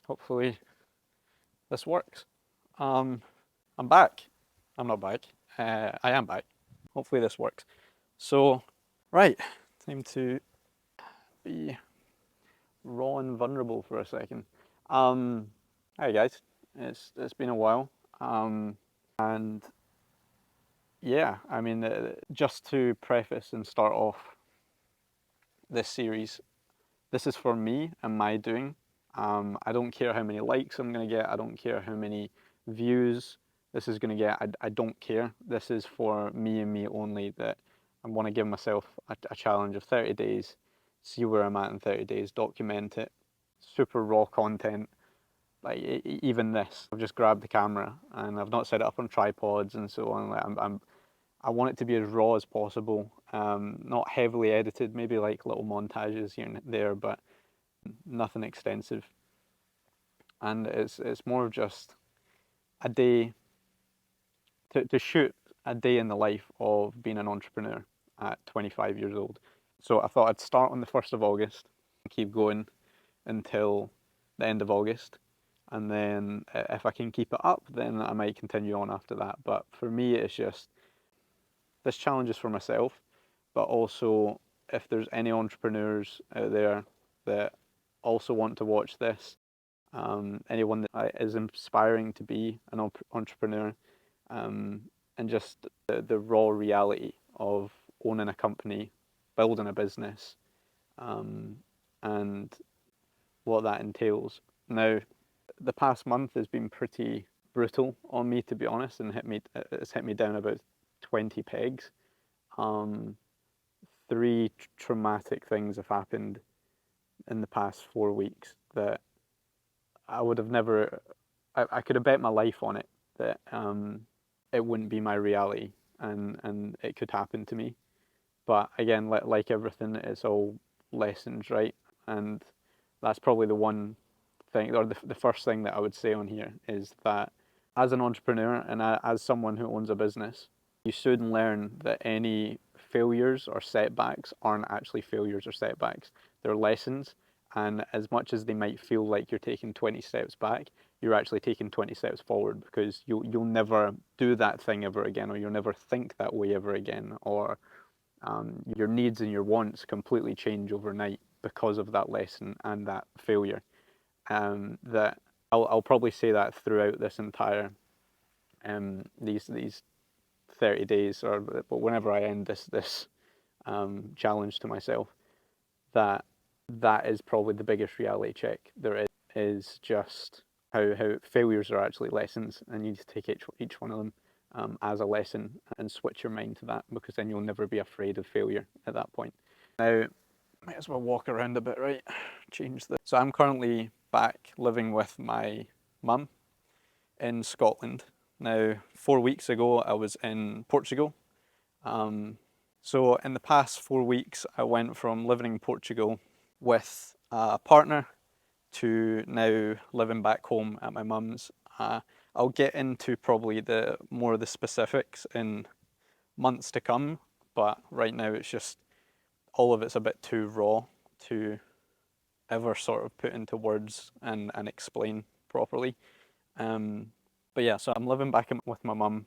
Hopefully this works. I'm back. I'm not back. I am back. Hopefully this works. So, right, time to be raw and vulnerable for a second. Um, Hi guys, it's been a while. And yeah, I mean, just to preface and start off this series, this is for me and my doing. I don't care how many likes I'm going to get. I don't care how many views this is going to get. I don't care. This is for me and me only. That I want to give myself a challenge of 30 days, see where I'm at in 30 days, document it, super raw content. Like even this, I've just grabbed the camera and I've not set it up on tripods and so on. Like I want it to be as raw as possible, not heavily edited, maybe like little montages here and there, but nothing extensive. And it's more of just a day to shoot a day in the life of being an entrepreneur at 25 years old. So I thought I'd start on the 1st of August and keep going until the end of August. And then if I can keep it up, then I might continue on after that. But for me, it's just this challenge is for myself, but also if there's any entrepreneurs out there that also want to watch this, anyone that is inspiring to be an entrepreneur, and just the raw reality of owning a company, building a business, and what that entails. Now, the past month has been pretty brutal on me, to be honest, and it's hit me down about 20 pegs. Um, Three traumatic things have happened in the past 4 weeks that I would have never. I could have bet my life on it that it wouldn't be my reality and it could happen to me. But again, like everything, it's all lessons, right? And that's probably the one thing, or the first thing that I would say on here is that as an entrepreneur and as someone who owns a business, you soon learn that any failures or setbacks aren't actually failures or setbacks. They're lessons, and as much as they might feel like you're taking 20 steps back, you're actually taking 20 steps forward because you'll never do that thing ever again, or you'll never think that way ever again, or your needs and your wants completely change overnight because of that lesson and that failure. That I'll probably say that throughout this entire these 30 days, or but whenever I end this challenge to myself, that that is probably the biggest reality check there is just how failures are actually lessons, and you need to take each one of them as a lesson and switch your mind to that, because then you'll never be afraid of failure at that point. Now, might as well walk around a bit, right? Change this. So I'm currently back living with my mum in Scotland. Now, 4 weeks ago, I was in Portugal. So in the past 4 weeks, I went from living in Portugal with a partner to now living back home at my mum's. I'll get into probably the more of the specifics in months to come, but right now it's just all of it's a bit too raw to ever sort of put into words and explain properly. But yeah, so I'm living back with my mum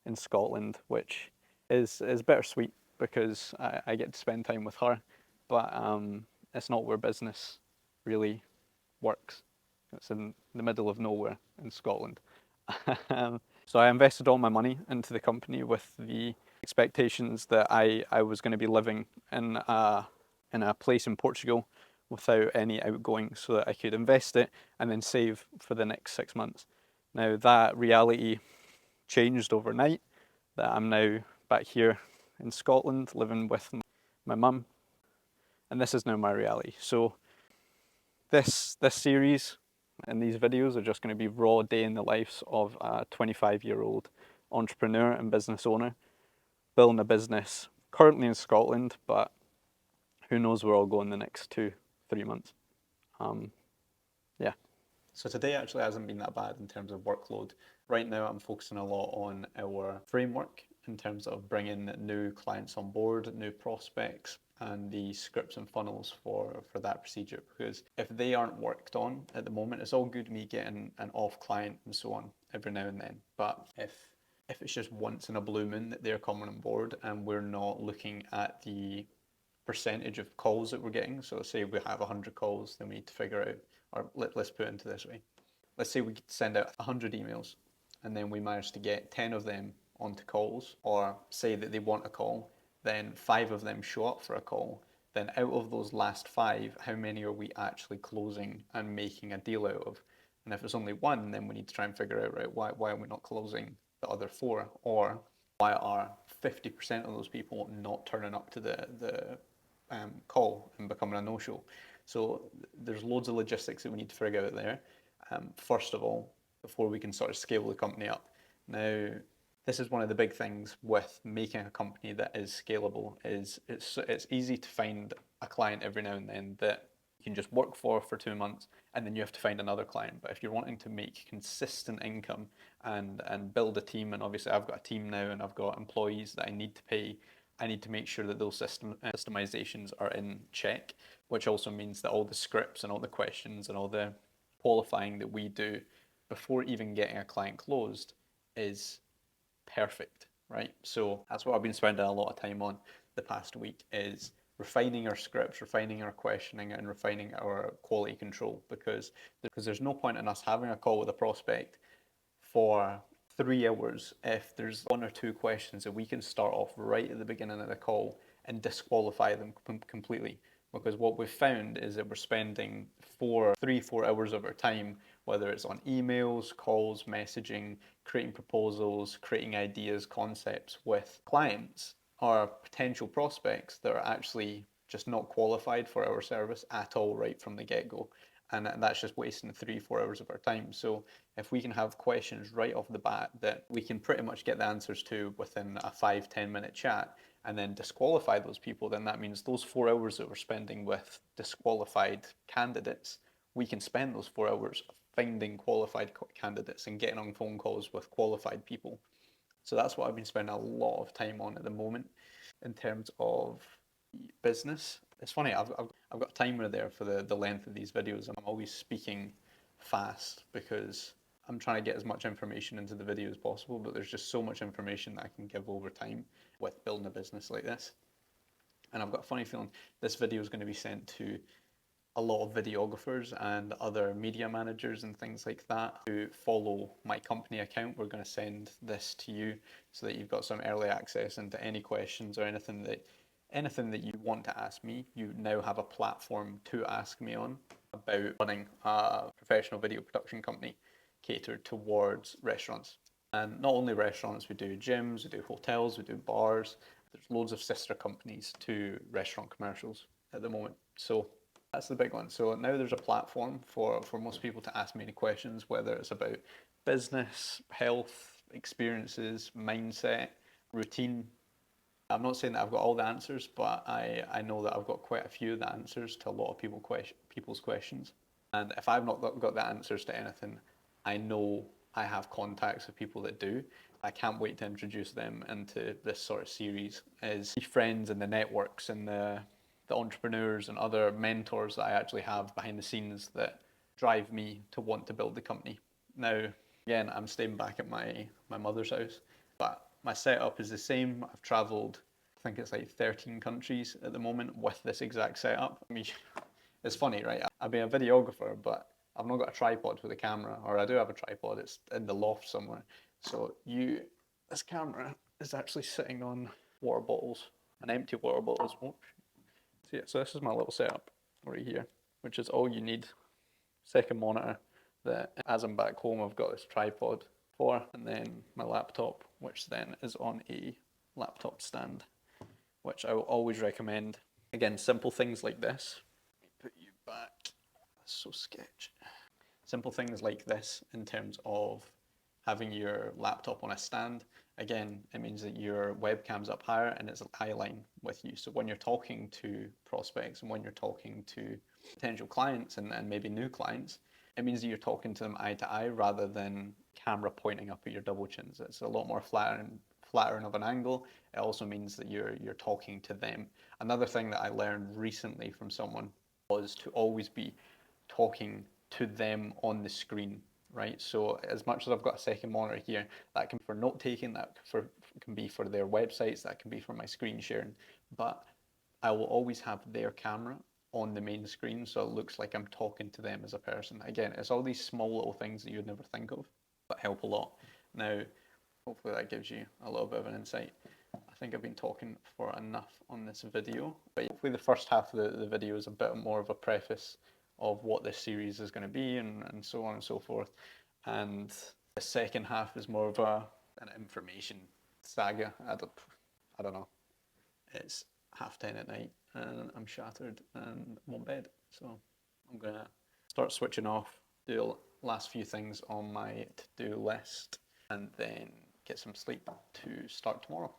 in Scotland, which is bittersweet because I get to spend time with her, but it's not where business really works. It's in the middle of nowhere in Scotland. So I invested all my money into the company with the expectations that I was going to be living in a place in Portugal without any outgoing, so that I could invest it and then save for the next 6 months. Now that reality changed overnight, that I'm now back here in Scotland living with my mum, and this is now my reality. So this series and these videos are just going to be raw day in the lives of a 25-year-old entrepreneur and business owner building a business currently in Scotland, but who knows where I'll go in the next 2-3 months. Yeah. So today actually hasn't been that bad in terms of workload. Right now I'm focusing a lot on our framework in terms of bringing new clients on board, new prospects, and the scripts and funnels for that procedure, because if they aren't worked on at the moment, it's all good me getting an off client and so on every now and then, but if it's just once in a blue moon that they're coming on board and we're not looking at the percentage of calls that we're getting, so let's say we have 100 calls, then we need to figure out, or let's put it into this way, let's say we send out 100 emails and then we manage to get 10 of them onto calls, or say that they want a call, then 5 of them show up for a call, then out of those last 5, how many are we actually closing and making a deal out of? And if it's only 1, then we need to try and figure out, right, why are we not closing the other 4? Or why are 50% of those people not turning up to the call and becoming a no-show? So there's loads of logistics that we need to figure out there. First of all, before we can sort of scale the company up. Now, this is one of the big things with making a company that is scalable, is it's easy to find a client every now and then that you can just work for 2 months and then you have to find another client. But if you're wanting to make consistent income and build a team, and obviously I've got a team now and I've got employees that I need to pay, I need to make sure that those systemizations are in check, which also means that all the scripts and all the questions and all the qualifying that we do before even getting a client closed is perfect, right? So that's what I've been spending a lot of time on the past week, is refining our scripts, refining our questioning, and refining our quality control, because there's no point in us having a call with a prospect for 3 hours if there's 1 or 2 questions that we can start off right at the beginning of the call and disqualify them completely. Because what we've found is that we're spending 4 hours of our time, whether it's on emails, calls, messaging, creating proposals, creating ideas, concepts with clients or potential prospects that are actually just not qualified for our service at all right from the get-go. And that's just wasting 3-4 hours of our time. So if we can have questions right off the bat that we can pretty much get the answers to within a 5-10 minute chat, and then disqualify those people, then that means those 4 hours that we're spending with disqualified candidates, we can spend those 4 hours finding qualified candidates and getting on phone calls with qualified people. So that's what I've been spending a lot of time on at the moment in terms of business. It's funny, I've got a timer there for the length of these videos. I'm always speaking fast because I'm trying to get as much information into the video as possible, but there's just so much information that I can give over time with building a business like this. And I've got a funny feeling this video is going to be sent to a lot of videographers and other media managers and things like that who follow my company account. We're going to send this to you so that you've got some early access into any questions or anything that you want to ask me. You now have a platform to ask me on about running a professional video production company catered towards restaurants. And not only restaurants, we do gyms, we do hotels, we do bars. There's loads of sister companies to restaurant commercials at the moment. So that's the big one. So now there's a platform for most people to ask me any questions, whether it's about business, health, experiences, mindset, routine. I'm not saying that I've got all the answers, but I know that I've got quite a few of the answers to a lot of people's questions. And if I've not got the answers to anything, I know I have contacts of people that do. I can't wait to introduce them into this sort of series as friends and the networks and the entrepreneurs and other mentors that I actually have behind the scenes that drive me to want to build the company. Now, again, I'm staying back at my mother's house, but my setup is the same. I've traveled, I think it's like 13 countries at the moment with this exact setup. I mean, it's funny, right? I've been a videographer, but I've not got a tripod with a camera, or I do have a tripod, it's in the loft somewhere. So this camera is actually sitting on water bottles, an empty water bottles. So yeah, so this is my little setup right here, which is all you need. Second monitor that, as I'm back home, I've got this tripod for, and then my laptop, which then is on a laptop stand, which I will always recommend. Again, simple things like this. Let me put you back. That's so sketchy. Simple things like this in terms of having your laptop on a stand. Again, it means that your webcam's up higher and it's eye line with you. So when you're talking to prospects and when you're talking to potential clients and maybe new clients, it means that you're talking to them eye to eye rather than camera pointing up at your double chins. It's a lot more flattering of an angle. It also means that you're talking to them. Another thing that I learned recently from someone was to always be talking to them on the screen, right? So as much as I've got a second monitor here, that can be for note taking, can be for their websites, that can be for my screen sharing, but I will always have their camera on the main screen, so it looks like I'm talking to them as a person. Again, it's all these small little things that you would never think of, but help a lot. Now, hopefully that gives you a little bit of an insight. I think I've been talking for enough on this video, but hopefully the first half of the video is a bit more of a preface of what this series is going to be and so on and so forth. And the second half is more of an information saga. I don't know. It's 10:30 at night and I'm shattered and I'm on bed. So I'm going to start switching off, do the last few things on my to-do list, and then get some sleep to start tomorrow.